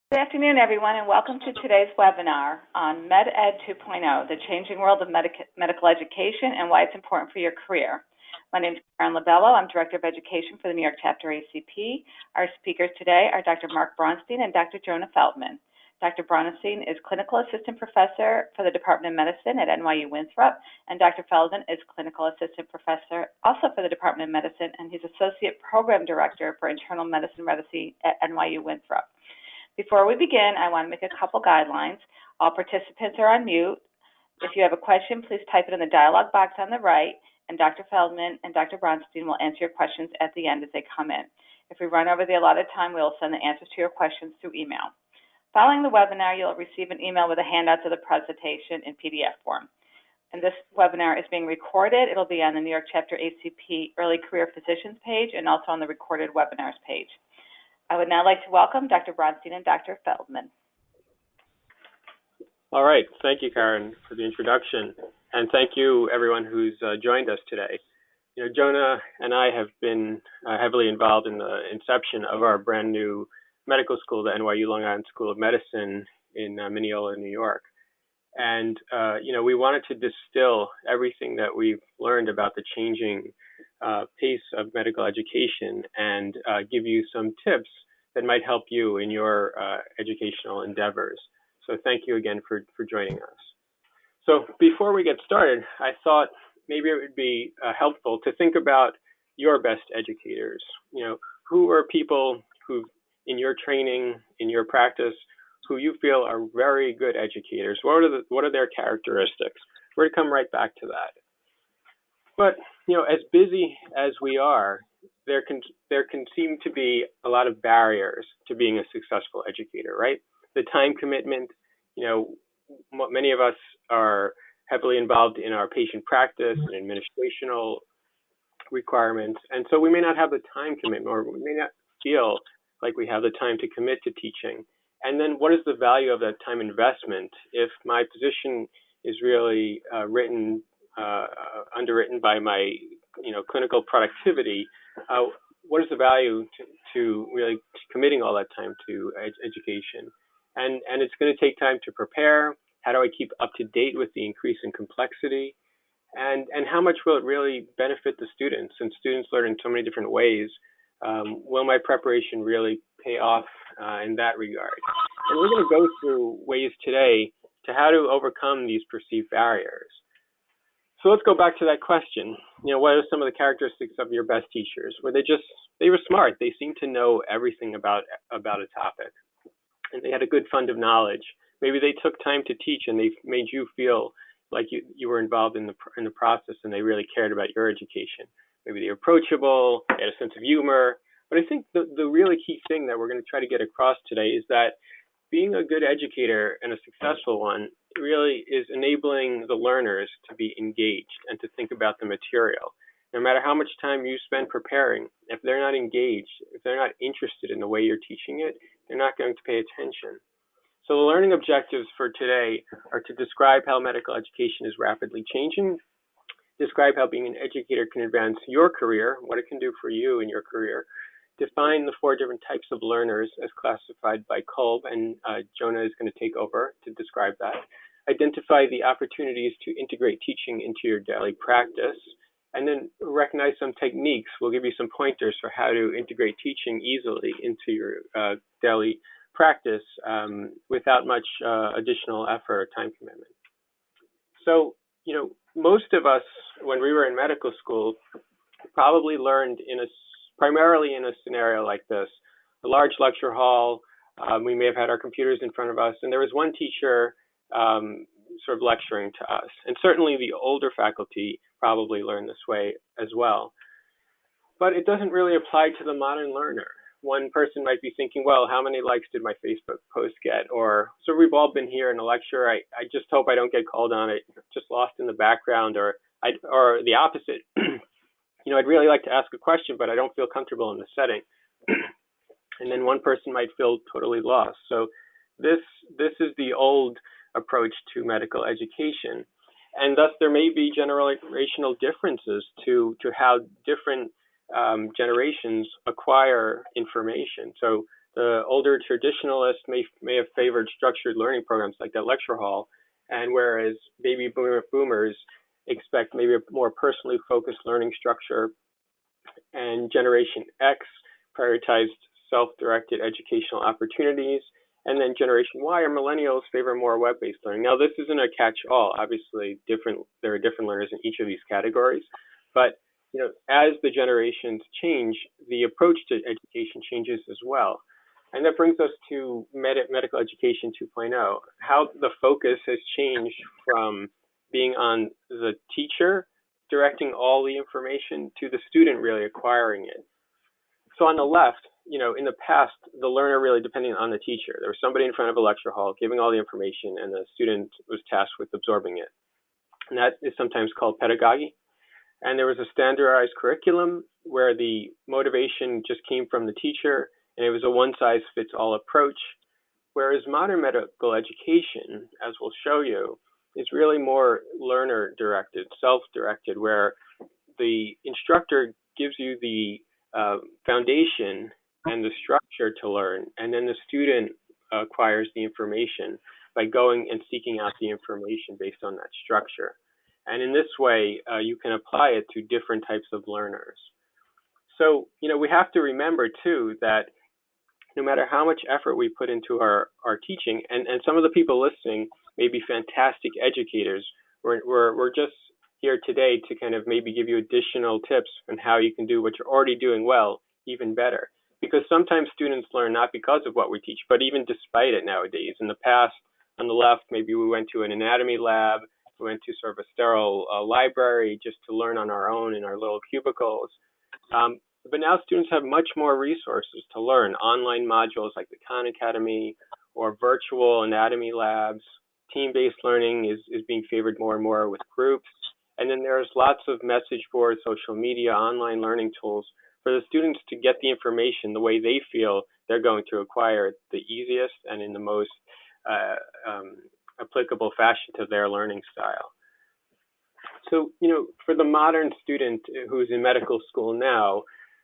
Good afternoon, everyone, and welcome to today's webinar on MedEd 2.0, the changing world of medical education and why it's important for your career. My name is Karen Labello. I'm Director of Education for the New York Chapter ACP. Our speakers today are Dr. Mark Bronstein and Dr. Jonah Feldman. Dr. Bronstein is Clinical Assistant Professor for the Department of Medicine at NYU Winthrop, and Dr. Feldman is Clinical Assistant Professor also for the Department of Medicine, and he's Associate Program Director for Internal Medicine Residency at NYU Winthrop. Before we begin, I want to make a couple guidelines. All participants are on mute. If you have a question, please type it in the dialog box on the right, and Dr. Feldman and Dr. Bronstein will answer your questions at the end as they come in. If we run over the allotted time, we will send the answers to your questions through email. Following the webinar, you'll receive an email with a handout of the presentation in PDF form. And this webinar is being recorded. It'll be on the New York Chapter ACP Early Career Physicians page and also on the recorded webinars page. I would now like to welcome Dr. Bronstein and Dr. Feldman. All right. Thank you, Karen, for the introduction. And thank you, everyone who's joined us today. You know, Jonah and I have been heavily involved in the inception of our brand new medical school, the NYU Long Island School of Medicine in Mineola, New York. And, you know, we wanted to distill everything that we've learned about the changing pace of medical education and give you some tips that might help you in your educational endeavors. So thank you again for joining us. So before we get started, I thought maybe it would be helpful to think about your best educators. You know, who are people who, in your training, in your practice, who you feel are very good educators? What are their characteristics? We're going to come right back to that. But, you know, as busy as we are, there can seem to be a lot of barriers to being a successful educator, right? The time commitment, you know, many of us are heavily involved in our patient practice and administrational requirements. And so we may not have the time commitment, or we may not feel like we have the time to commit to teaching. And then what is the value of that time investment if my position is really underwritten by my, you know, clinical productivity? What is the value to really committing all that time to education? And it's going to take time to prepare. How do I keep up to date with the increase in complexity? And how much will it really benefit the students? And students learn in so many different ways. Will my preparation really pay off in that regard? And we're going to go through ways today to how to overcome these perceived barriers. So let's go back to that question. You know, what are some of the characteristics of your best teachers? They were smart. They seemed to know everything about a topic, and they had a good fund of knowledge. Maybe they took time to teach, and they made you feel like you were involved in the process, and they really cared about your education. Maybe they were approachable, they had a sense of humor. But I think the really key thing that we're going to try to get across today is that being a good educator and a successful one really is enabling the learners to be engaged and to think about the material. No matter how much time you spend preparing, if they're not engaged, if they're not interested in the way you're teaching it, they're not going to pay attention. So the learning objectives for today are to describe how medical education is rapidly changing, describe how being an educator can advance your career, what it can do for you in your career, define the 4 different types of learners as classified by Kolb, and Jonah is going to take over to describe that. Identify the opportunities to integrate teaching into your daily practice, and then recognize some techniques. We'll give you some pointers for how to integrate teaching easily into your daily practice without much additional effort or time commitment. So, you know, most of us, when we were in medical school, probably learned primarily in a scenario like this, a large lecture hall. We may have had our computers in front of us, and there was one teacher sort of lecturing to us. And certainly the older faculty probably learn this way as well. But it doesn't really apply to the modern learner. One person might be thinking, well, how many likes did my Facebook post get? Or, so we've all been here in a lecture. I just hope I don't get called on it, just lost in the background, or the opposite. You know, I'd really like to ask a question, but I don't feel comfortable in the setting. And then one person might feel totally lost. So this is the old approach to medical education. And thus there may be generational differences to how different generations acquire information. So The older traditionalists may have favored structured learning programs like that lecture hall, and whereas baby boomers expect maybe a more personally focused learning structure, and Generation X prioritized self-directed educational opportunities, and then Generation Y or millennials favor more web-based learning. Now, this isn't a catch-all. Obviously, there are different learners in each of these categories, but as the generations change, the approach to education changes as well. And that brings us to medical education 2.0, how the focus has changed from being on the teacher directing all the information to the student really acquiring it. So on the left, in the past, the learner really depended on the teacher. There was somebody in front of a lecture hall giving all the information, and the student was tasked with absorbing it. And that is sometimes called pedagogy. And there was a standardized curriculum where the motivation just came from the teacher, and it was a one-size-fits-all approach. Whereas modern medical education, as we'll show you, is really more learner-directed, self-directed, where the instructor gives you the foundation and the structure to learn, and then the student acquires the information by going and seeking out the information based on that structure. And in this way, you can apply it to different types of learners. So, we have to remember, too, that no matter how much effort we put into our teaching, and some of the people listening may be fantastic educators, we're just here today to kind of maybe give you additional tips on how you can do what you're already doing well even better. Because sometimes students learn not because of what we teach, but even despite it nowadays. In the past, on the left, maybe we went to an anatomy lab, we went to sort of a sterile library just to learn on our own in our little cubicles. But now students have much more resources to learn, online modules like the Khan Academy or virtual anatomy labs. Team-based learning is being favored more and more with groups. And then there's lots of message boards, social media, online learning tools for the students to get the information the way they feel they're going to acquire it the easiest and in the most applicable fashion to their learning style. So, for the modern student who's in medical school now,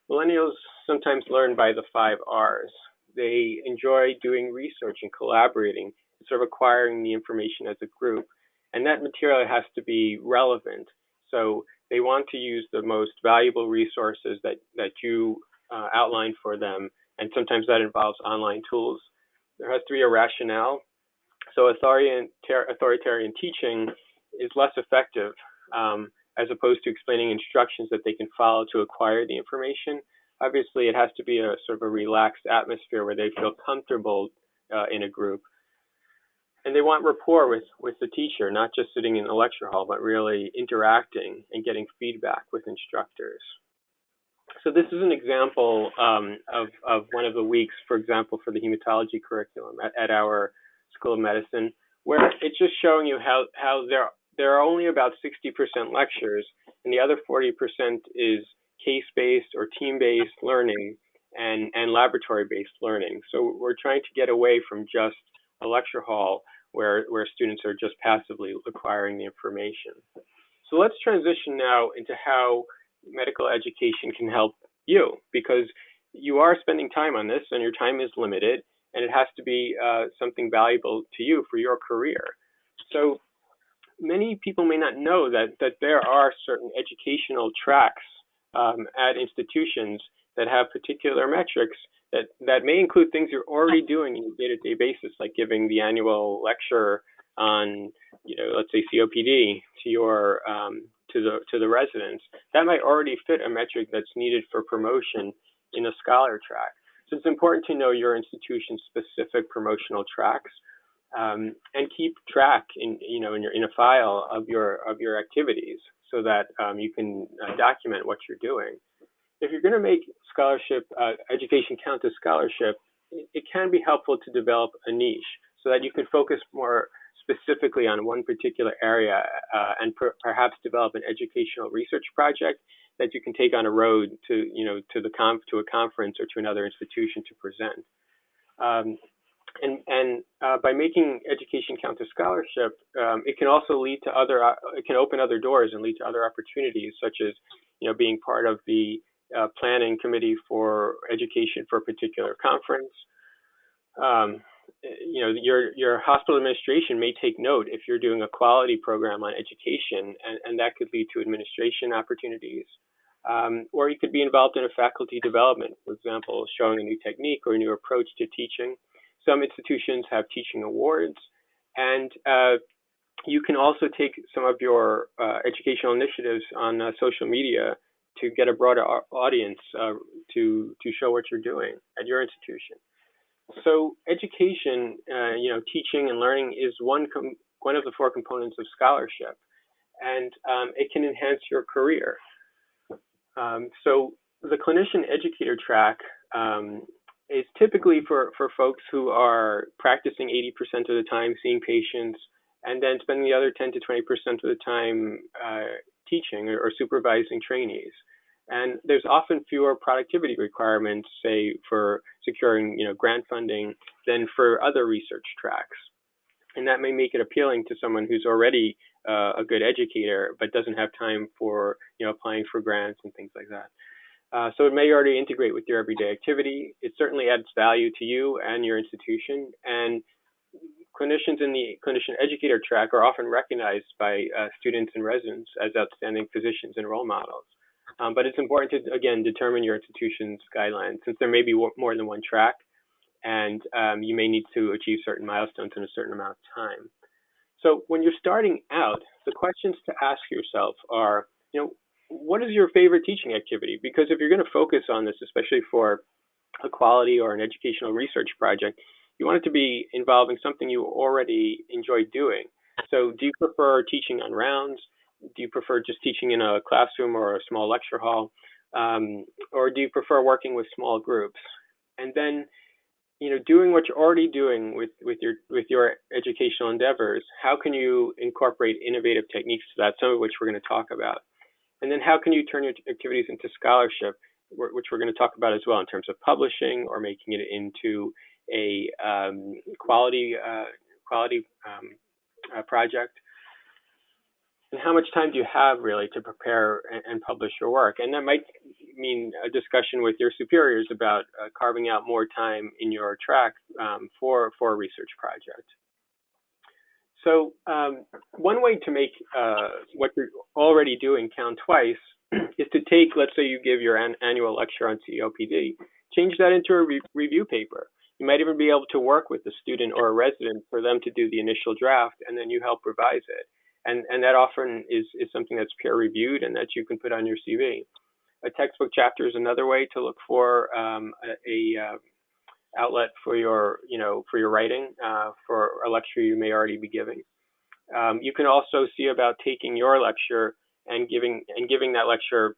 millennials sometimes learn by the 5 R's. They enjoy doing research and collaborating, sort of acquiring the information as a group. And that material has to be relevant. So they want to use the most valuable resources that you outline for them. And sometimes that involves online tools. There has to be a rationale. So authoritarian teaching is less effective as opposed to explaining instructions that they can follow to acquire the information. Obviously, it has to be a sort of a relaxed atmosphere where they feel comfortable in a group. And they want rapport with the teacher, not just sitting in the lecture hall, but really interacting and getting feedback with instructors. So this is an example of one of the weeks, for example, for the hematology curriculum at our School of Medicine, where it's just showing you how there are only about 60% lectures, and the other 40% is case-based or team-based learning and laboratory-based learning. So we're trying to get away from just a lecture hall where students are just passively acquiring the information. So let's transition now into how medical education can help you, because you are spending time on this and your time is limited, and it has to be something valuable to you for your career. So many people may not know that there are certain educational tracks at institutions that have particular metrics that may include things you're already doing on a day-to-day basis, like giving the annual lecture on, let's say COPD to your to the residents. That might already fit a metric that's needed for promotion in a scholar track. So it's important to know your institution's specific promotional tracks and keep track in a file of your activities so that you can document what you're doing. If you're going to make scholarship education count as scholarship, it can be helpful to develop a niche so that you can focus more specifically on one particular area and perhaps develop an educational research project that you can take on a road to a conference or to another institution to present. And by making education count as scholarship, it can also lead to it can open other doors and lead to other opportunities, such as being part of the planning committee for education for a particular conference, Your hospital administration may take note if you're doing a quality program on education, and that could lead to administration opportunities. Or you could be involved in a faculty development, for example, showing a new technique or a new approach to teaching. Some institutions have teaching awards, and you can also take some of your educational initiatives on social media to get a broader audience to show what you're doing at your institution. So education, teaching and learning is one of the four components of scholarship, and it can enhance your career. So the clinician educator track is typically for folks who are practicing 80% of the time, seeing patients, and then spending the other 10 to 20% of the time teaching or supervising trainees. And there's often fewer productivity requirements, say, for securing grant funding than for other research tracks. And that may make it appealing to someone who's already a good educator, but doesn't have time for applying for grants and things like that. So it may already integrate with your everyday activity. It certainly adds value to you and your institution. And clinicians in the clinician educator track are often recognized by students and residents as outstanding physicians and role models. But it's important to, again, determine your institution's guidelines, since there may be more than one track, and you may need to achieve certain milestones in a certain amount of time. So when you're starting out, the questions to ask yourself are, what is your favorite teaching activity? Because if you're going to focus on this, especially for a quality or an educational research project, you want it to be involving something you already enjoy doing. So do you prefer teaching on rounds? Do you prefer just teaching in a classroom or a small lecture hall? Or do you prefer working with small groups? And then, doing what you're already doing with your educational endeavors, how can you incorporate innovative techniques to that, some of which we're going to talk about? And then how can you turn your activities into scholarship, which we're going to talk about as well in terms of publishing or making it into a quality project? And how much time do you have really to prepare and publish your work? And that might mean a discussion with your superiors about carving out more time in your track for a research project. So one way to make what you're already doing count twice is to take, let's say you give your annual lecture on COPD, change that into a review paper. You might even be able to work with a student or a resident for them to do the initial draft, and then you help revise it. And that often is something that's peer reviewed and that you can put on your CV. A textbook chapter is another way to look for a outlet for your writing for a lecture you may already be giving. You can also see about taking your lecture and giving that lecture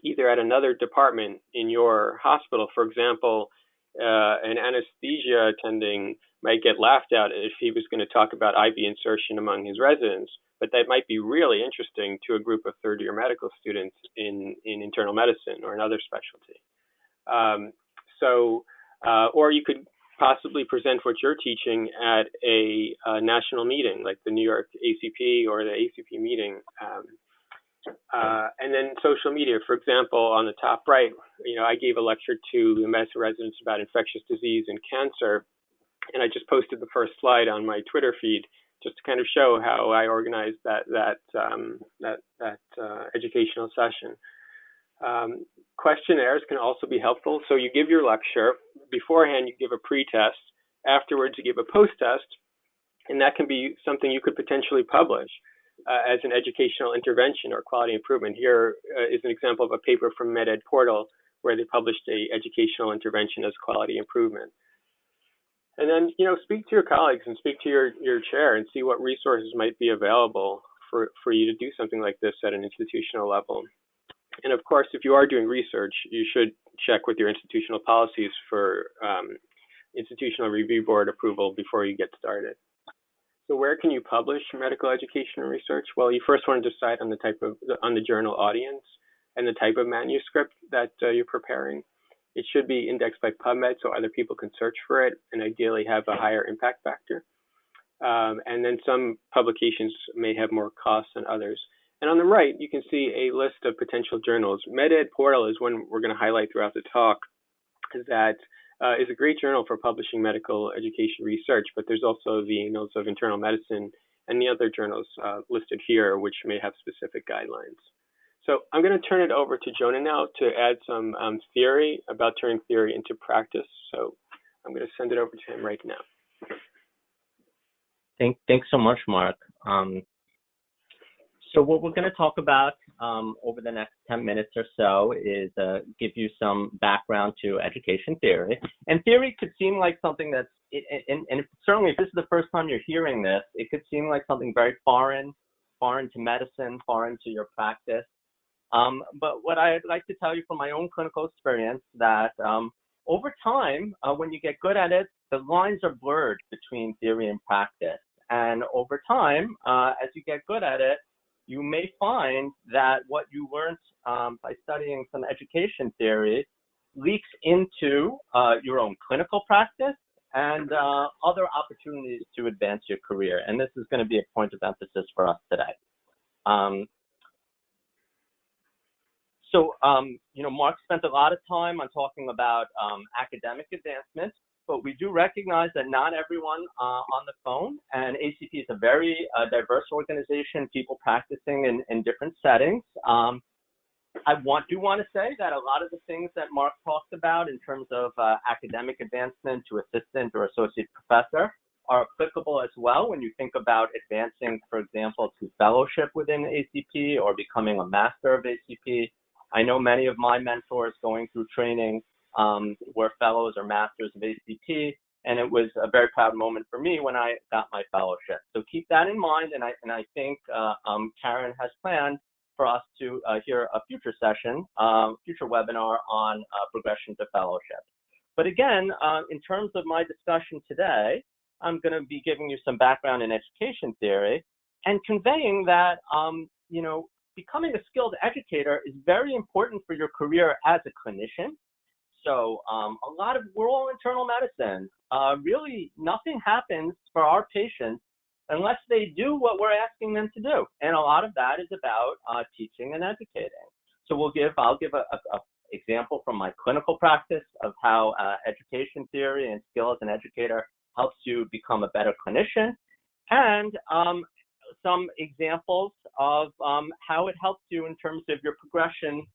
either at another department in your hospital. For example, an anesthesia attending might get laughed at if he was going to talk about IV insertion among his residents, but that might be really interesting to a group of third-year medical students in internal medicine or another specialty. Or you could possibly present what you're teaching at a national meeting, like the New York ACP or the ACP meeting. And then social media, for example, on the top right, I gave a lecture to the medicine residents about infectious disease and cancer, and I just posted the first slide on my Twitter feed just to kind of show how I organized that educational session. Questionnaires can also be helpful. So you give your lecture beforehand, you give a pre-test. Afterwards, you give a post-test, and that can be something you could potentially publish as an educational intervention or quality improvement. Here is an example of a paper from MedEd portal where they published a educational intervention as quality improvement. And then, speak to your colleagues and speak to your chair and see what resources might be available for you to do something like this at an institutional level. And of course, if you are doing research, you should check with your institutional policies for institutional review board approval before you get started. So where can you publish medical education and research? Well, you first want to decide on the journal audience and the type of manuscript that you're preparing. It should be indexed by PubMed so other people can search for it and ideally have a higher impact factor. And then some publications may have more costs than others. And on the right, you can see a list of potential journals. MedEd portal is one we're going to highlight throughout the talk that is a great journal for publishing medical education research, but there's also the Annals of Internal Medicine and the other journals listed here, which may have specific guidelines. So I'm going to turn it over to Jonah now to add some theory about turning theory into practice. So I'm going to send it over to him right now. Thanks so much, Mark. So what we're going to talk about over the next 10 minutes or so is give you some background to education theory. And theory could seem like something that's, and certainly if this is the first time you're hearing this, it could seem like something very foreign to medicine, foreign to your practice. But what I'd like to tell you from my own clinical experience that over time, when you get good at it, the lines are blurred between theory and practice. And over time, as you get good at it, you may find that what you learned by studying some education theory leaks into your own clinical practice and other opportunities to advance your career. And this is going to be a point of emphasis for us today. Mark spent a lot of time on talking about academic advancement, but we do recognize that not everyone on the phone, and ACP is a very diverse organization, people practicing in different settings. I do want to say that a lot of the things that Mark talked about in terms of academic advancement to assistant or associate professor are applicable as well when you think about advancing, for example, to fellowship within ACP or becoming a master of ACP. I know many of my mentors going through training were fellows or masters of ACP, and it was a very proud moment for me when I got my fellowship. So keep that in mind, and I think Karen has planned for us to hear a future session, future webinar on progression to fellowship. But again, in terms of my discussion today, I'm going to be giving you some background in education theory and conveying that, becoming a skilled educator is very important for your career as a clinician. So we're all internal medicine. Really, nothing happens for our patients unless they do what we're asking them to do. And a lot of that is about teaching and educating. So I'll give a example from my clinical practice of how education theory and skill as an educator helps you become a better clinician, and some examples of how it helps you in terms of your progression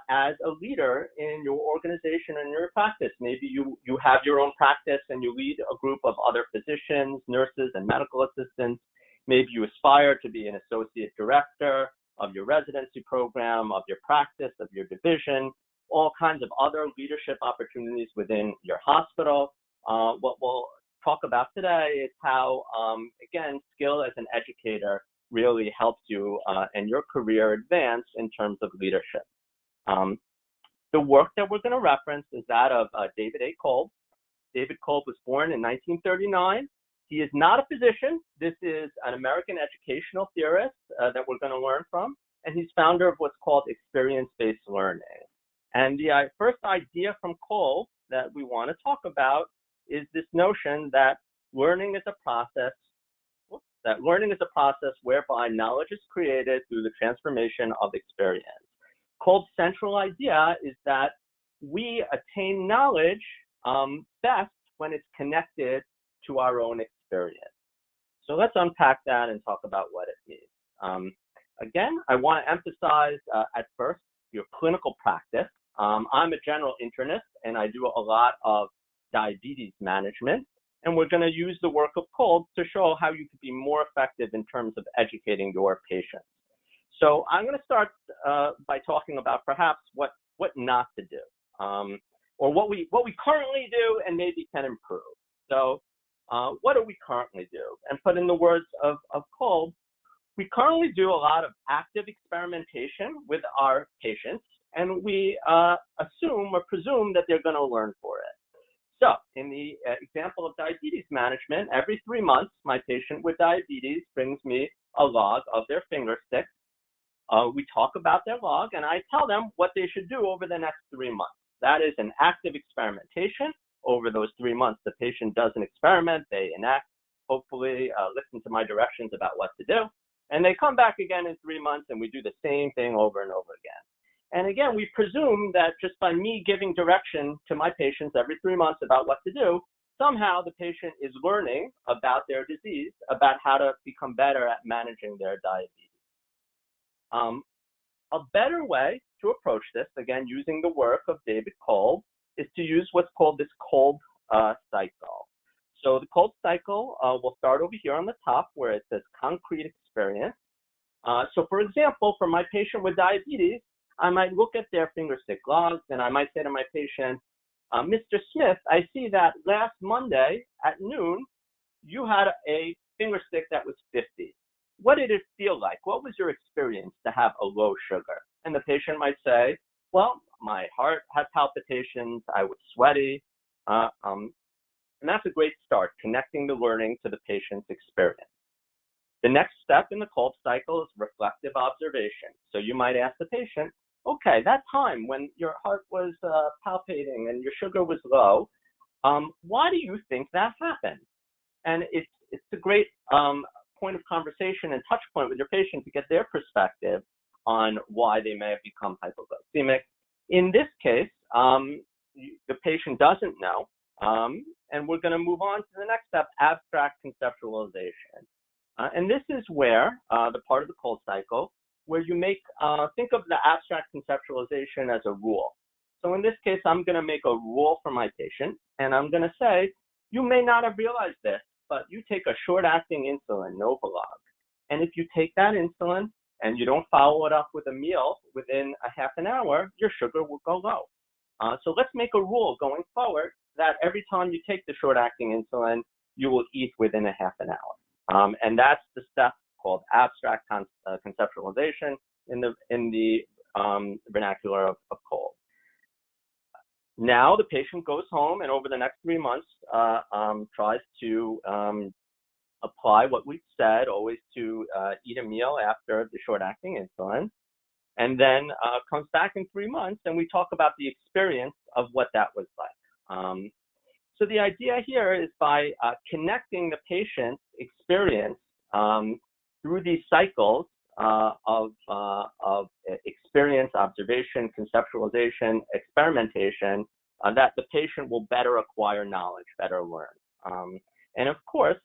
as a leader in your organization and your practice. Maybe you have your own practice and you lead a group of other physicians, nurses, and medical assistants. Maybe you aspire to be an associate director of your residency program, of your practice, of your division, all kinds of other leadership opportunities within your hospital. What we'll talk about today is how, again, skill as an educator really helps you and your career advance in terms of leadership. The work that we're going to reference is that of David A. Kolb. David Kolb was born in 1939. He is not a physician. This is an American educational theorist that we're going to learn from, and he's founder of what's called experience-based learning. And the first idea from Kolb that we want to talk about is this notion that learning is a process whereby knowledge is created through the transformation of experience. Kolb's central idea is that we attain knowledge best when it's connected to our own experience. So let's unpack that and talk about what it means. Again, I want to emphasize at first your clinical practice. I'm a general internist, and I do a lot of diabetes management, and we're going to use the work of Kolb to show how you could be more effective in terms of educating your patients. So I'm going to start by talking about perhaps what not to do, or what we currently do and maybe can improve. So what do we currently do? And put in the words of Kolb, we currently do a lot of active experimentation with our patients, and we assume or presume that they're going to learn for it. So in the example of diabetes management, every 3 months, my patient with diabetes brings me a log of their finger sticks. We talk about their log, and I tell them what they should do over the next 3 months. That is an active experimentation. Over those 3 months, the patient does an experiment, they enact, hopefully listen to my directions about what to do, and they come back again in 3 months, and we do the same thing over and over again. And again, we presume that just by me giving direction to my patients every 3 months about what to do, somehow the patient is learning about their disease, about how to become better at managing their diabetes. A better way to approach this, again, using the work of David Kolb, is to use what's called this Kolb cycle. So the Kolb cycle will start over here on the top where it says concrete experience. So for example, for my patient with diabetes, I might look at their finger stick logs and I might say to my patient, Mr. Smith, I see that last Monday at noon, you had a finger stick that was 50. What did it feel like? What was your experience to have a low sugar? And the patient might say, well, my heart had palpitations, I was sweaty. And that's a great start, connecting the learning to the patient's experience. The next step in the Kolb cycle is reflective observation. So you might ask the patient, okay, that time when your heart was palpitating and your sugar was low, why do you think that happened? And it's a great point of conversation and touch point with your patient to get their perspective on why they may have become hypoglycemic. In this case, the patient doesn't know, and we're going to move on to the next step, abstract conceptualization. And this is where the part of the Kolb cycle where you think of the abstract conceptualization as a rule. So in this case, I'm going to make a rule for my patient, and I'm going to say, you may not have realized this, but you take a short-acting insulin, Novolog, and if you take that insulin and you don't follow it up with a meal within a half an hour, your sugar will go low. So let's make a rule going forward that every time you take the short-acting insulin, you will eat within a half an hour. And that's the step called abstract conceptualization in the vernacular of Kolb. Now the patient goes home and over the next 3 months tries to apply what we've said, always to eat a meal after the short-acting insulin, and then comes back in 3 months and we talk about the experience of what that was like. So the idea here is by connecting the patient's experience through these cycles of experience, observation, conceptualization, experimentation, that the patient will better acquire knowledge, better learn. And of course,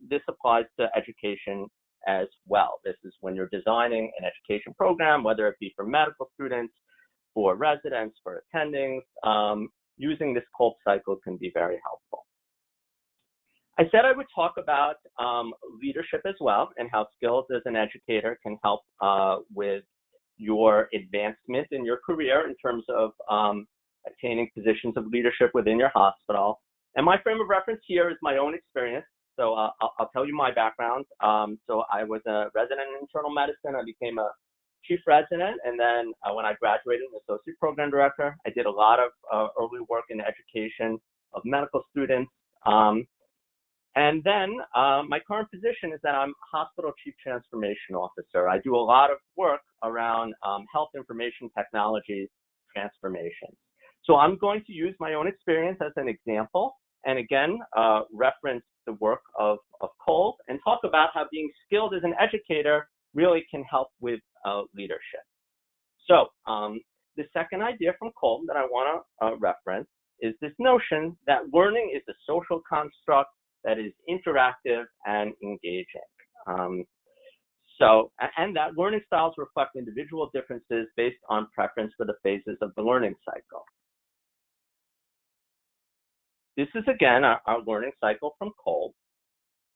this applies to education as well. This is when you're designing an education program, whether it be for medical students, for residents, for attendings, using this Kolb cycle can be very helpful. I said I would talk about leadership as well and how skills as an educator can help with your advancement in your career in terms of attaining positions of leadership within your hospital. And my frame of reference here is my own experience. So I'll tell you my background. So I was a resident in internal medicine. I became a chief resident. And then when I graduated, an associate program director. I did a lot of early work in education of medical students. And then my current position is that I'm Hospital Chief Transformation Officer. I do a lot of work around health information technology transformation. So I'm going to use my own experience as an example, and again, reference the work of Kolb and talk about how being skilled as an educator really can help with leadership. So the second idea from Kolb that I want to reference is this notion that learning is a social construct that is interactive and engaging. And that learning styles reflect individual differences based on preference for the phases of the learning cycle. This is, again, our learning cycle from Kolb.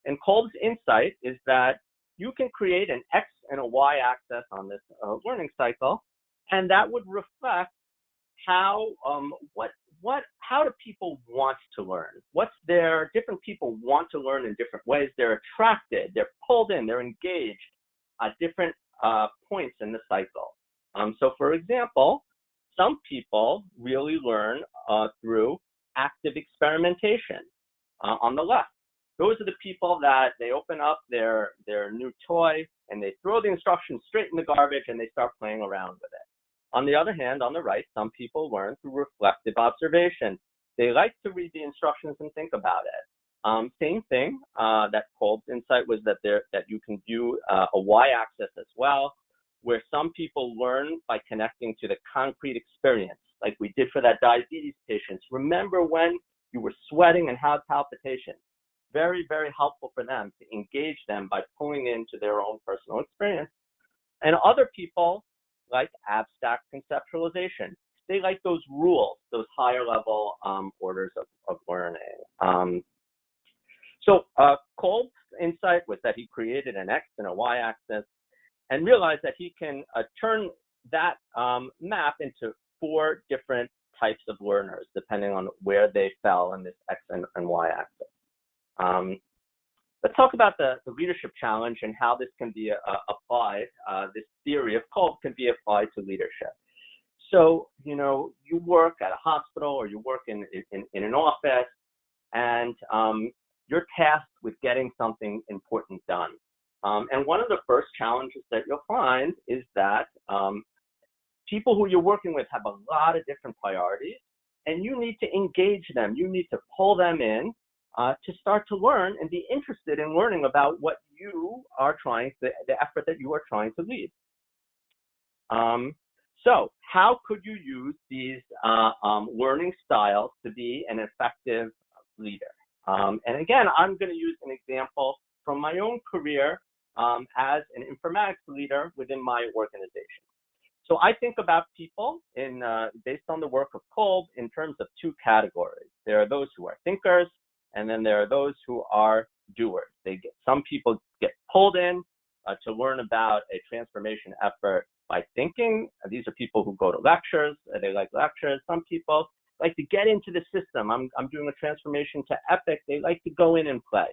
And Kolb's insight is that you can create an X and a Y axis on this learning cycle, and that would reflect how do people want to learn? Different people want to learn in different ways. They're attracted, they're pulled in, they're engaged at different points in the cycle. So for example, some people really learn through active experimentation on the left. Those are the people that they open up their new toy and they throw the instructions straight in the garbage and they start playing around with it. On the other hand, on the right, some people learn through reflective observation. They like to read the instructions and think about it. Same thing, that Kolb's insight was that you can view a y-axis as well. where some people learn by connecting to the concrete experience, like we did for that diabetes patient. Remember when you were sweating and had palpitations? Very, very helpful for them to engage them by pulling into their own personal experience. And other people like abstract conceptualization. They like those rules, those higher level orders of learning. So Kolb's insight was that he created an X and a Y axis and realized that he can turn that map into 4 different types of learners, depending on where they fell in this X and Y axis. Let's talk about the leadership challenge and how this can be applied. This theory of Kolb can be applied to leadership. So, you work at a hospital or you work in an office, and you're tasked with getting something important done. And one of the first challenges that you'll find is that people who you're working with have a lot of different priorities, and you need to engage them. You need to pull them in to start to learn and be interested in learning about what you are the effort that you are trying to lead. So how could you use these learning styles to be an effective leader? And again, I'm going to use an example from my own career as an informatics leader within my organization. So I think about people based on the work of Kolb in terms of 2 categories. There are those who are thinkers, and then there are those who are doers. Some people get pulled in to learn about a transformation effort by thinking. These are people who go to lectures. They like lectures. Some people like to get into the system. I'm doing a transformation to Epic. They like to go in and play.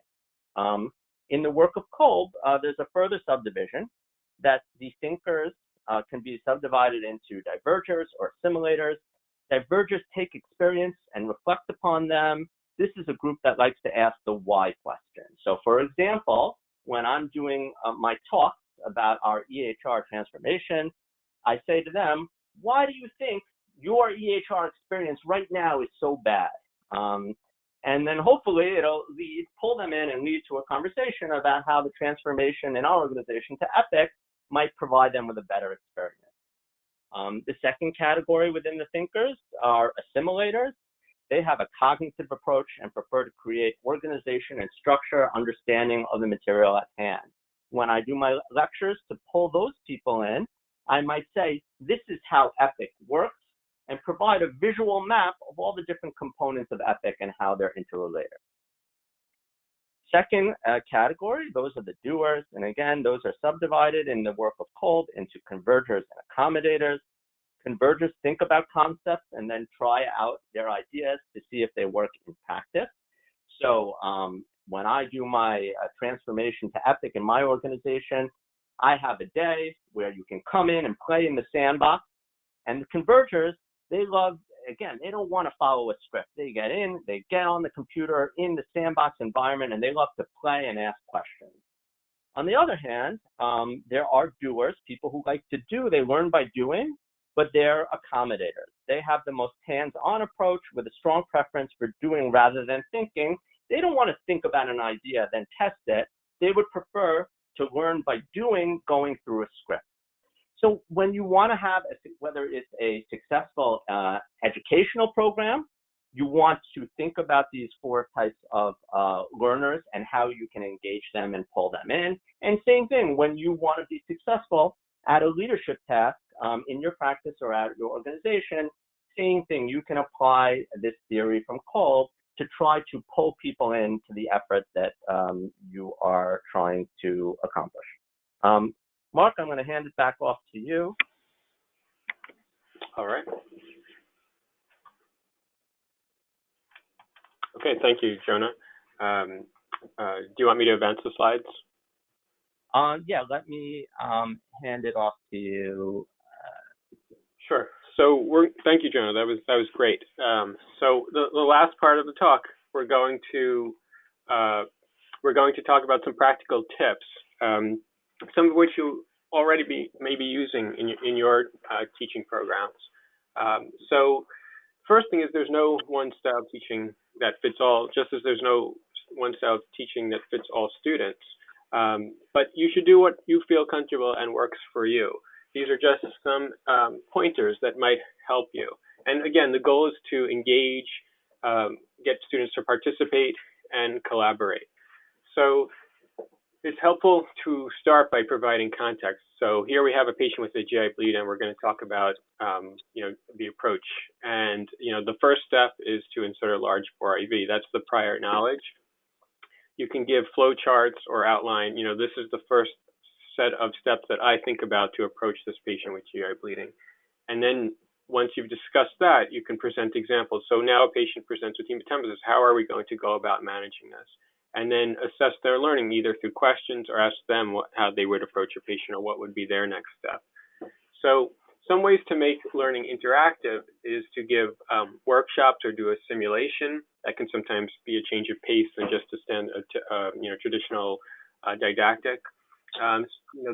In the work of Kolb, there's a further subdivision that the thinkers can be subdivided into divergers or assimilators. Divergers take experience and reflect upon them. This is a group that likes to ask the why question. So for example, when I'm doing my talks about our EHR transformation, I say to them, why do you think your EHR experience right now is so bad? And then hopefully it'll pull them in and lead to a conversation about how the transformation in our organization to Epic might provide them with a better experience. The second category within the thinkers are assimilators. They have a cognitive approach and prefer to create organization and structure, understanding of the material at hand. When I do my lectures to pull those people in, I might say, this is how Epic works, and provide a visual map of all the different components of Epic and how they're interrelated. Second category, those are the doers. And again, those are subdivided in the work of Kolb into convergers and accommodators. Convergers think about concepts and then try out their ideas to see if they work in practice. So when I do my transformation to Epic in my organization, I have a day where you can come in and play in the sandbox. And the convergers, they love, again, they don't want to follow a script. They get in, they get on the computer in the sandbox environment, and they love to play and ask questions. On the other hand, there are doers, people who like to do, they learn by doing, but they're accommodators. They have the most hands-on approach with a strong preference for doing rather than thinking. They don't want to think about an idea, then test it. They would prefer to learn by doing, going through a script. So when you want to have, whether it's a successful educational program, you want to think about these 4 types of learners and how you can engage them and pull them in. And same thing, when you want to be successful at a leadership task in your practice or at your organization, same thing, you can apply this theory from Kolb to try to pull people into the effort that you are trying to accomplish. Mark, I'm going to hand it back off to you. All right. Okay, thank you, Jonah. Do you want me to advance the slides? Yeah, let me hand it off to you. Sure. So thank you, Jonah. That was great. So the last part of the talk, we're going to talk about some practical tips, some of which you already may be using in your teaching programs. So first thing is there's no one style of teaching that fits all, just as there's no one style of teaching that fits all students. But you should do what you feel comfortable and works for you. These are just some pointers that might help you. And again, the goal is to engage, get students to participate and collaborate. So it's helpful to start by providing context. So here we have a patient with a GI bleed, and we're going to talk about, the approach. And, the first step is to insert a large bore IV. That's the prior knowledge. You can give flow charts or outline, this is the first set of steps that I think about to approach this patient with GI bleeding. And then once you've discussed that, you can present examples. So now a patient presents with hematemesis. How are we going to go about managing this? And then assess their learning either through questions or ask them how they would approach a patient or what would be their next step. So some ways to make learning interactive is to give workshops or do a simulation. That can sometimes be a change of pace than just a traditional didactic.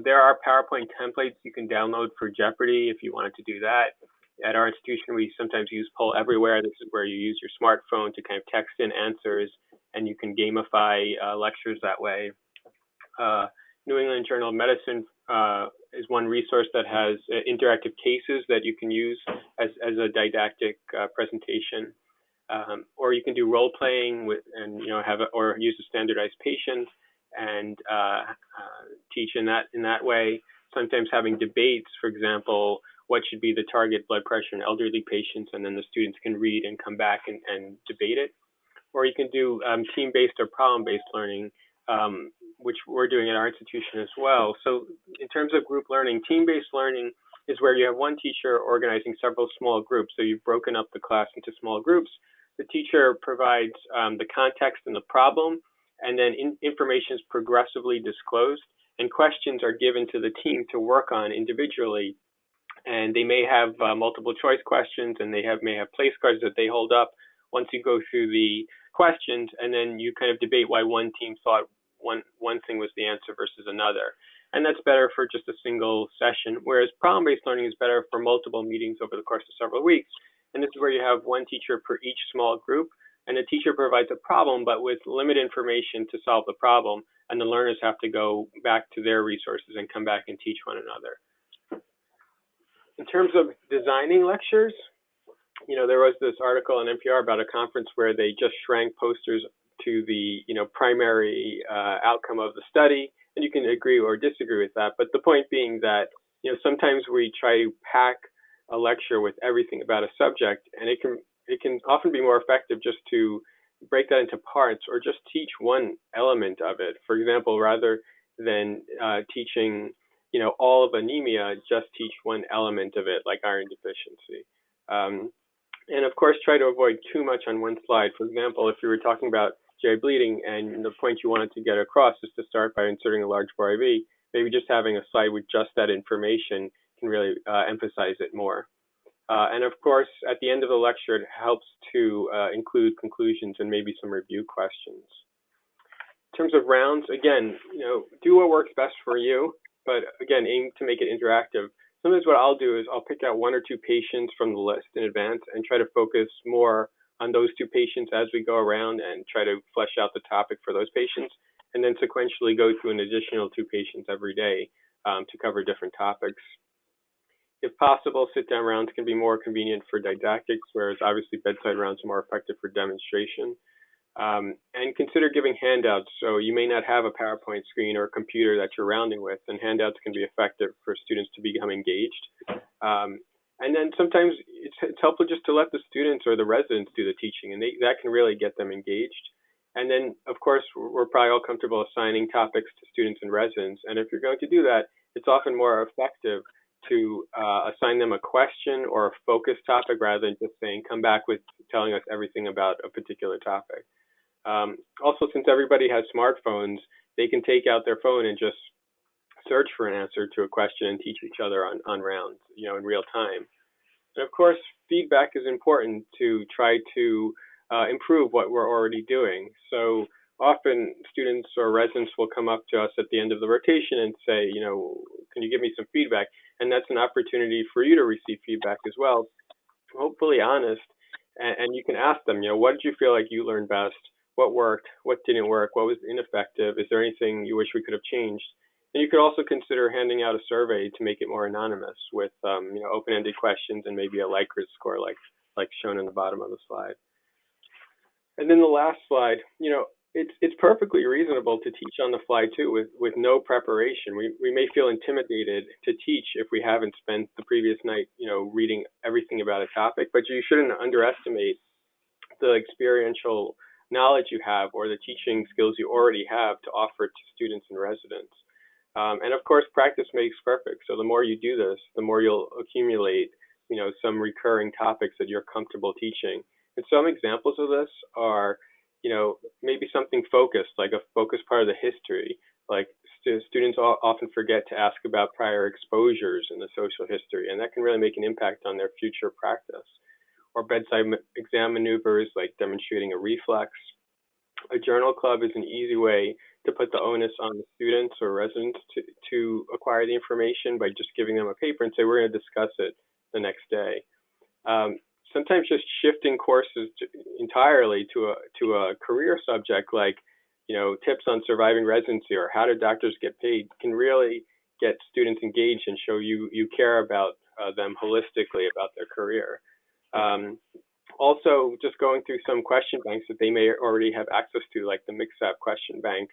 There are PowerPoint templates you can download for Jeopardy if you wanted to do that. At our institution, we sometimes use Poll Everywhere. This is where you use your smartphone to kind of text in answers, and you can gamify lectures that way. New England Journal of Medicine is one resource that has interactive cases that you can use as a didactic presentation. Or you can do role playing or use a standardized patient and teach in that way. Sometimes having debates, for example, what should be the target blood pressure in elderly patients, and then the students can read and come back and debate it. Or you can do team-based or problem-based learning, which we're doing at our institution as well. So in terms of group learning, team-based learning is where you have one teacher organizing several small groups. So you've broken up the class into small groups. The teacher provides the context and the problem, and then information is progressively disclosed, and questions are given to the team to work on individually. And they may have multiple choice questions, and they may have place cards that they hold up once you go through the questions, and then you kind of debate why one team thought one thing was the answer versus another. And that's better for just a single session, whereas problem-based learning is better for multiple meetings over the course of several weeks. And this is where you have one teacher per each small group, and the teacher provides a problem, but with limited information to solve the problem, and the learners have to go back to their resources and come back and teach one another. In terms of designing lectures, there was this article in NPR about a conference where they just shrank posters to the, primary outcome of the study, and you can agree or disagree with that. But the point being that, sometimes we try to pack a lecture with everything about a subject, and it can often be more effective just to break that into parts or just teach one element of it. For example, rather than teaching, all of anemia, just teach one element of it, like iron deficiency. And of course, try to avoid too much on one slide. For example, if you were talking about GI bleeding and the point you wanted to get across is to start by inserting a large bore IV, maybe just having a slide with just that information can really emphasize it more. And of course, at the end of the lecture, it helps to include conclusions and maybe some review questions. In terms of rounds, again, do what works best for you, but again, aim to make it interactive. Sometimes what I'll do is I'll pick out one or two patients from the list in advance and try to focus more on those two patients as we go around and try to flesh out the topic for those patients, and then sequentially go through an additional two patients every day to cover different topics. If possible, sit-down rounds can be more convenient for didactics, whereas obviously bedside rounds are more effective for demonstration. And consider giving handouts. So you may not have a PowerPoint screen or a computer that you're rounding with, and handouts can be effective for students to become engaged. And then sometimes it's helpful just to let the students or the residents do the teaching, and that can really get them engaged. And then, of course, we're probably all comfortable assigning topics to students and residents. And if you're going to do that, it's often more effective to assign them a question or a focus topic rather than just saying, come back with telling us everything about a particular topic. Also, since everybody has smartphones, they can take out their phone and just search for an answer to a question and teach each other on rounds, in real time. And of course, feedback is important to try to improve what we're already doing. So often students or residents will come up to us at the end of the rotation and say, can you give me some feedback? And that's an opportunity for you to receive feedback as well, hopefully honest. And you can ask them, what did you feel like you learned best? What worked? What didn't work? What was ineffective? Is there anything you wish we could have changed? And you could also consider handing out a survey to make it more anonymous with open-ended questions and maybe a Likert score like shown in the bottom of the slide. And then the last slide, it's perfectly reasonable to teach on the fly too with no preparation. We may feel intimidated to teach if we haven't spent the previous night, reading everything about a topic, but you shouldn't underestimate the experiential knowledge you have or the teaching skills you already have to offer to students and residents. And of course, practice makes perfect. So the more you do this, the more you'll accumulate, some recurring topics that you're comfortable teaching. And some examples of this are, maybe something focused, like a focused part of the history. Like students often forget to ask about prior exposures in the social history, and that can really make an impact on their future practice. Or bedside exam maneuvers, like demonstrating a reflex. A journal club is an easy way to put the onus on the students or residents to acquire the information by just giving them a paper and say, we're going to discuss it the next day. Sometimes just shifting courses entirely to a career subject like, tips on surviving residency or how do doctors get paid can really get students engaged and show you care about them holistically about their career. Also, just going through some question banks that they may already have access to, like the MixApp question bank,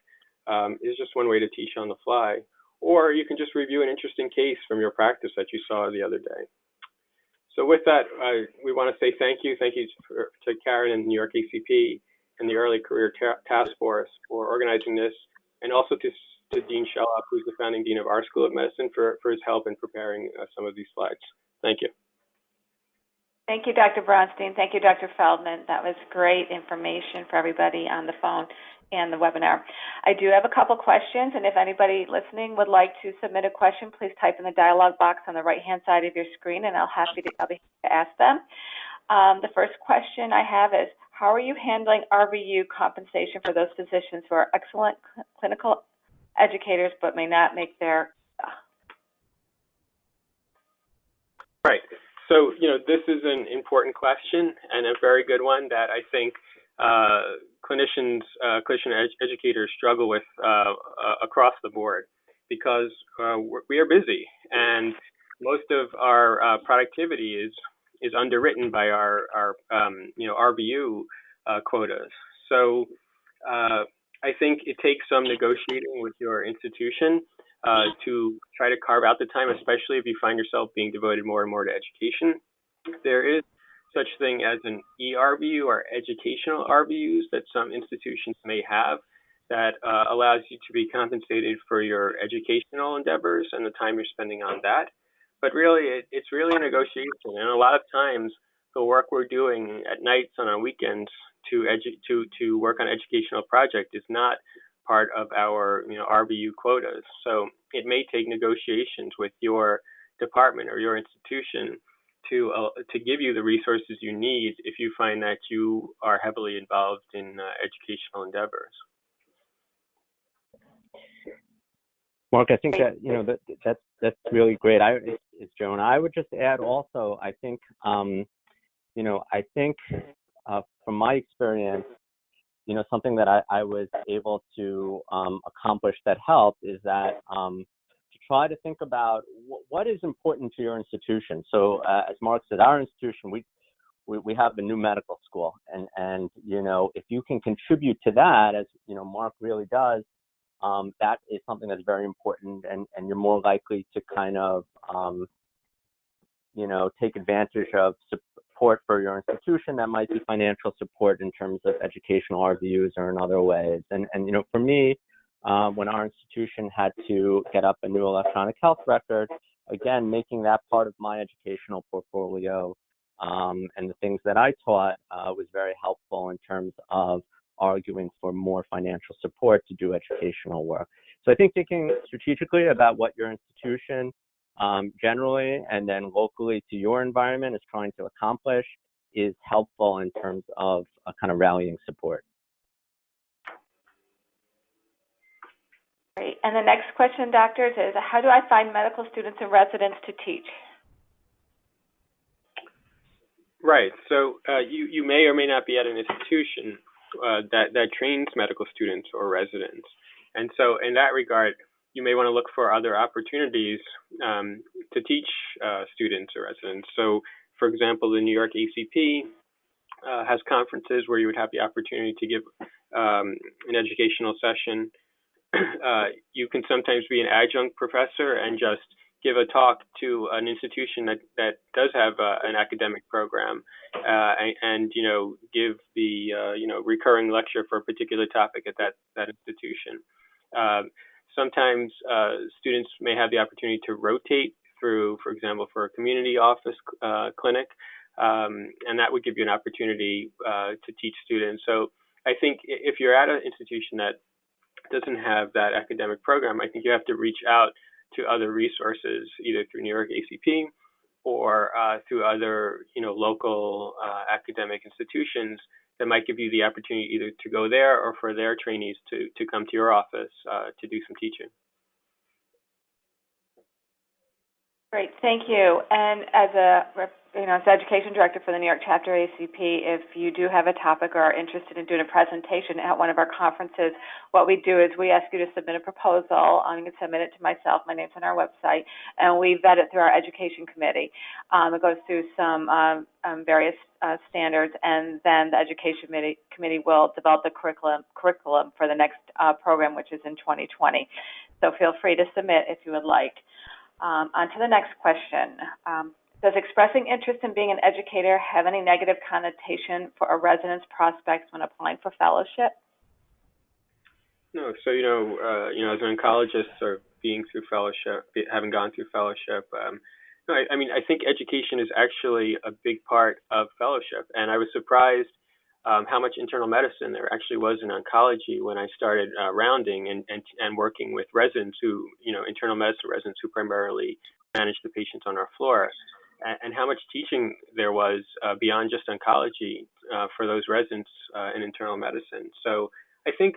is just one way to teach on the fly. Or you can just review an interesting case from your practice that you saw the other day. So with that, we want to say thank you. Thank you to Karen and New York ACP and the Early Career Task Force for organizing this, and also to Dean Shelloff, who's the founding dean of our School of Medicine, for his help in preparing some of these slides. Thank you. Thank you, Dr. Bronstein. Thank you, Dr. Feldman. That was great information for everybody on the phone and the webinar. I do have a couple questions, and if anybody listening would like to submit a question, please type in the dialog box on the right-hand side of your screen, and I'll be happy to ask them. The first question I have is, how are you handling RVU compensation for those physicians who are excellent clinical educators but may not make their... Right. So, this is an important question and a very good one that I think clinician educators struggle with across the board because we are busy and most of our productivity is underwritten by our RVU quotas. So I think it takes some negotiating with your institution to try to carve out the time, especially if you find yourself being devoted more and more to education. There is such thing as an ERVU or educational RVUs that some institutions may have that allows you to be compensated for your educational endeavors and the time you're spending on that. But really, it's really a negotiation. And a lot of times, the work we're doing at nights and on weekends to work on educational project is not part of our RVU quotas. So it may take negotiations with your department or your institution to give you the resources you need if you find that you are heavily involved in educational endeavors. Mark, I think that that's really great. It's Joan. I would just add also, I think from my experience, something that I was able to accomplish that helped is that to try to think about what is important to your institution. So as Mark said, our institution, we have a new medical school, and if you can contribute to that, as Mark really does, that is something that's very important, and you're more likely to kind of take advantage of support for your institution. That might be financial support in terms of educational RVUs or in other ways. And for me, when our institution had to get up a new electronic health record, again, making that part of my educational portfolio and the things that I taught was very helpful in terms of arguing for more financial support to do educational work. So I think thinking strategically about what your institution generally and then locally to your environment is trying to accomplish is helpful in terms of a kind of rallying support. Great. And the next question, doctors, is how do I find medical students and residents to teach? Right. So you may or may not be at an institution that trains medical students or residents. And so in that regard, you may want to look for other opportunities to teach students or residents. So, for example, the New York ACP has conferences where you would have the opportunity to give an educational session. You can sometimes be an adjunct professor and just give a talk to an institution that does have an academic program, and give the recurring lecture for a particular topic at that institution. Sometimes students may have the opportunity to rotate through, for example, for a community office clinic, and that would give you an opportunity to teach students. So I think if you're at an institution that doesn't have that academic program, I think you have to reach out to other resources, either through New York ACP or through other, local academic institutions that might give you the opportunity either to go there or for their trainees to come to your office to do some teaching. Great, thank you. And as as education director for the New York Chapter ACP, if you do have a topic or are interested in doing a presentation at one of our conferences, what we do is we ask you to submit a proposal. You can submit it to myself. My name's on our website, and we vet it through our education committee. It goes through some various standards, and then the education committee will develop the curriculum for the next program, which is in 2020. So feel free to submit if you would like. On to the next question. Does expressing interest in being an educator have any negative connotation for a resident's prospects when applying for fellowship? No. So, as an oncologist or being through fellowship, having gone through fellowship, no, I think education is actually a big part of fellowship. And I was surprised how much internal medicine there actually was in oncology when I started rounding and working with residents who, internal medicine residents who primarily manage the patients on our floor, and how much teaching there was beyond just oncology for those residents in internal medicine. So I think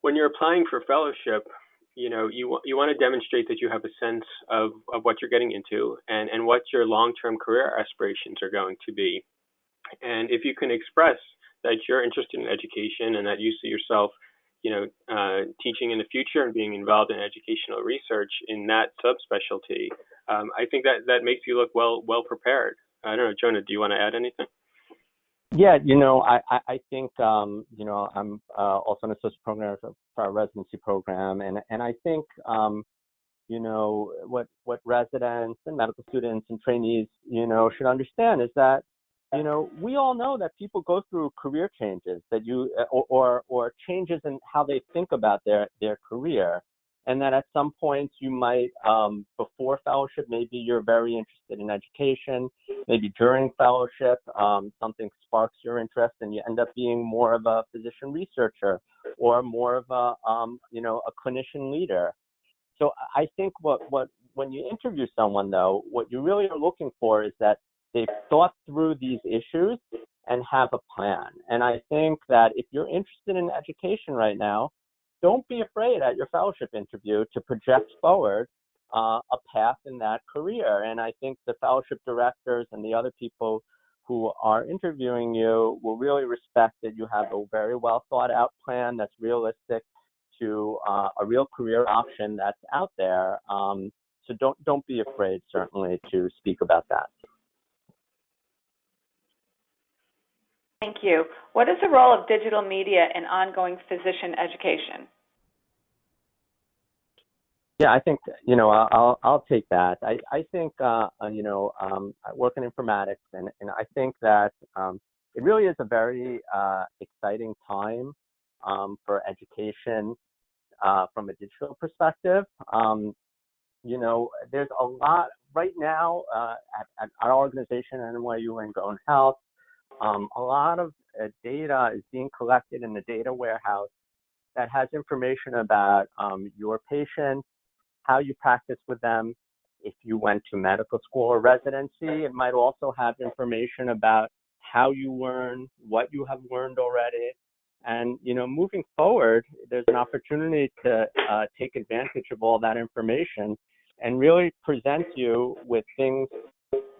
when you're applying for fellowship, you want to demonstrate that you have a sense of what you're getting into and what your long-term career aspirations are going to be. And if you can express that you're interested in education and that you see yourself, teaching in the future and being involved in educational research in that subspecialty, I think that makes you look well prepared. I don't know, Jonah, do you want to add anything? Yeah, I think, I'm also an associate program for our residency program, and I think, what residents and medical students and trainees, should understand is that, we all know that people go through career changes that or changes in how they think about their career, and that at some points you might, before fellowship, maybe you're very interested in education, maybe during fellowship, something sparks your interest and you end up being more of a physician researcher or more of a clinician leader. So I think when you interview someone, though, what you really are looking for is that they've thought through these issues and have a plan. And I think that if you're interested in education right now, don't be afraid at your fellowship interview to project forward a path in that career. And I think the fellowship directors and the other people who are interviewing you will really respect that you have a very well thought out plan that's realistic to a real career option that's out there. So don't be afraid, certainly, to speak about that. Thank you. What is the role of digital media in ongoing physician education? Yeah, I think, I'll take that. I think, I work in informatics, and I think that it really is a very exciting time for education from a digital perspective. There's a lot right now at our organization, NYU and Go Health. A lot of data is being collected in the data warehouse that has information about your patients, how you practice with them. If you went to medical school or residency, it might also have information about how you learn, what you have learned already. And, moving forward, there's an opportunity to take advantage of all that information and really present you with things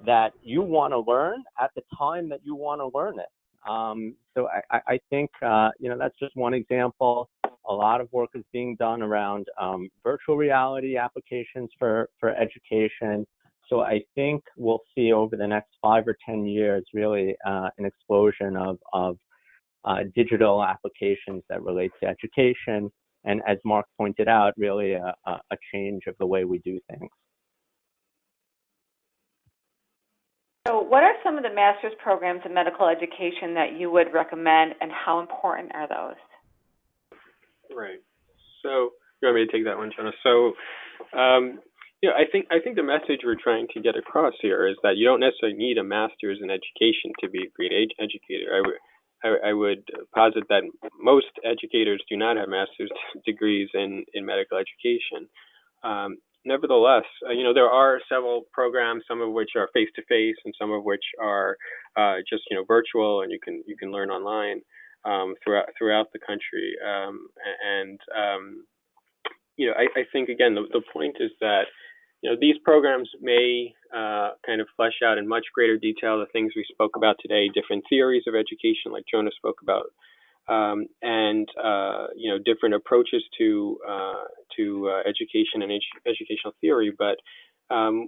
that you want to learn at the time that you want to learn it. So I think, that's just one example. A a lot of work is being done around virtual reality applications for education. So I think we'll see over the next 5 or 10 years really an explosion of digital applications that relate to education. And as Mark pointed out, really a change of the way we do things. So what are some of the master's programs in medical education that you would recommend, and how important are those? Right. So you want me to take that one, Jonah? So, I think the message we're trying to get across here is that you don't necessarily need a master's in education to be a great educator. I would posit that most educators do not have master's degrees in medical education. Nevertheless, there are several programs, some of which are face-to-face and some of which are just virtual, and you can learn online throughout the country. I think again the point is that these programs may kind of flesh out in much greater detail the things we spoke about today, different theories of education, like Jonah spoke about, and different approaches to education and educational theory. But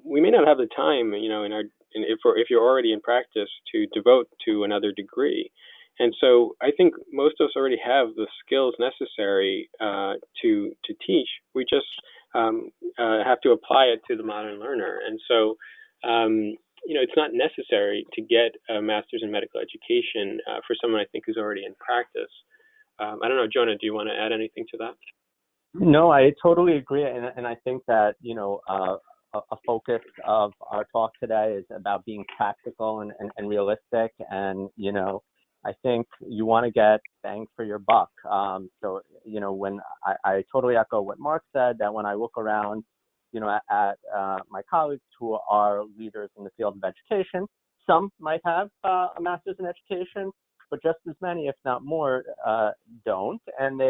we may not have the time, if you're already in practice, to devote to another degree. And so I think most of us already have the skills necessary to teach. We just have to apply it to the modern learner. And so, it's not necessary to get a master's in medical education for someone I think who's already in practice. I don't know, Jonah, do you want to add anything to that? No, I totally agree. And I think that, a focus of our talk today is about being practical and realistic. And, I think you want to get bang for your buck. So, when I totally echo what Mark said, that when I look around, at my colleagues who are leaders in the field of education, some might have a master's in education, but just as many, if not more, don't. And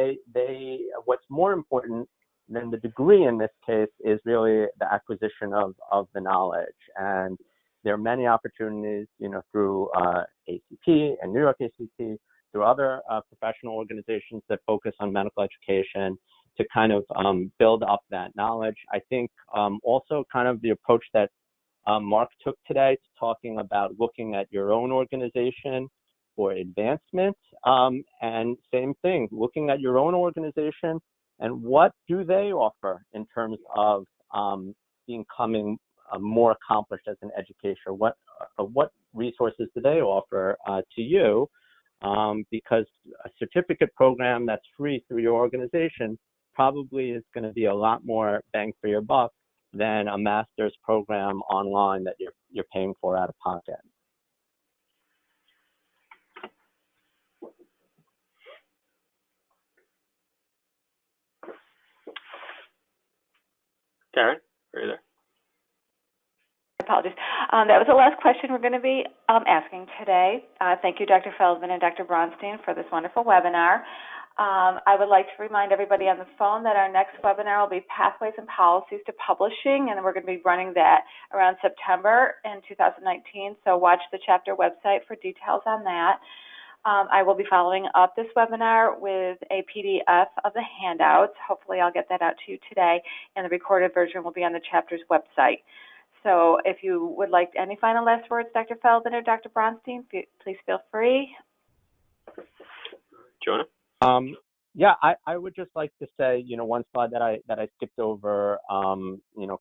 what's more important than the degree in this case is really the acquisition of the knowledge. And there are many opportunities, through ACP and New York ACP, through other professional organizations that focus on medical education to kind of build up that knowledge. I think also kind of the approach that Mark took today, talking about looking at your own organization for advancement, and same thing, looking at your own organization and what do they offer in terms of becoming more accomplished as an educator. What resources do they offer to you? Because a certificate program that's free through your organization probably is going to be a lot more bang for your buck than a master's program online that you're paying for out of pocket. Karen, are you there? Apologies. That was the last question we're going to be asking today. Thank you, Dr. Feldman and Dr. Bronstein, for this wonderful webinar. I would like to remind everybody on the phone that our next webinar will be Pathways and Policies to Publishing, and we're going to be running that around September in 2019, so watch the chapter website for details on that. I will be following up this webinar with a PDF of the handouts. Hopefully I'll get that out to you today, and the recorded version will be on the chapter's website. So if you would like any final last words, Dr. Feldman or Dr. Bronstein, please feel free. Jonah? Yeah, I would just like to say, one slide that I skipped over,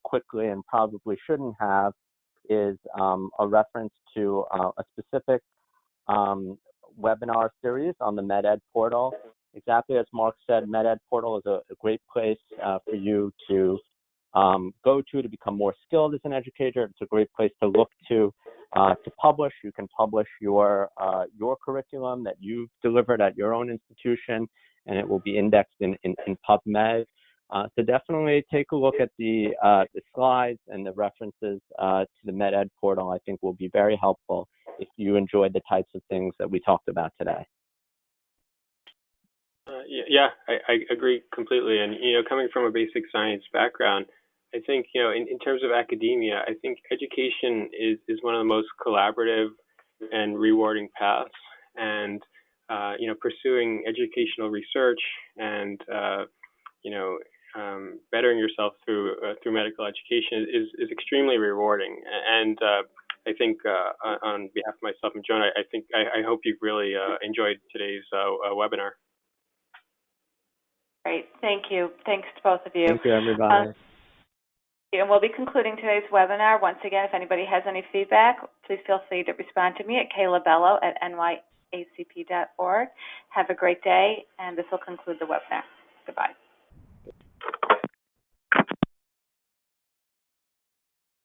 quickly and probably shouldn't have is a reference to a specific webinar series on the MedEd portal. Exactly as Mark said, MedEd portal is a great place for you to go to become more skilled as an educator. It's a great place to look to publish. You can publish your curriculum that you've delivered at your own institution, and it will be indexed in PubMed. So definitely take a look at the slides and the references to the MedEd portal. I think will be very helpful if you enjoyed the types of things that we talked about today. Yeah, I agree completely. And, coming from a basic science background, I think, in terms of academia, I think education is one of the most collaborative and rewarding paths. And pursuing educational research and bettering yourself through medical education is extremely rewarding. And I think on behalf of myself and Joan, I hope you've really enjoyed today's webinar. Great, thank you. Thanks to both of you. Thank you, everybody. And we'll be concluding today's webinar. Once again, if anybody has any feedback, please feel free to respond to me at klabello@nyacp.org. Have a great day, and this will conclude the webinar. Goodbye.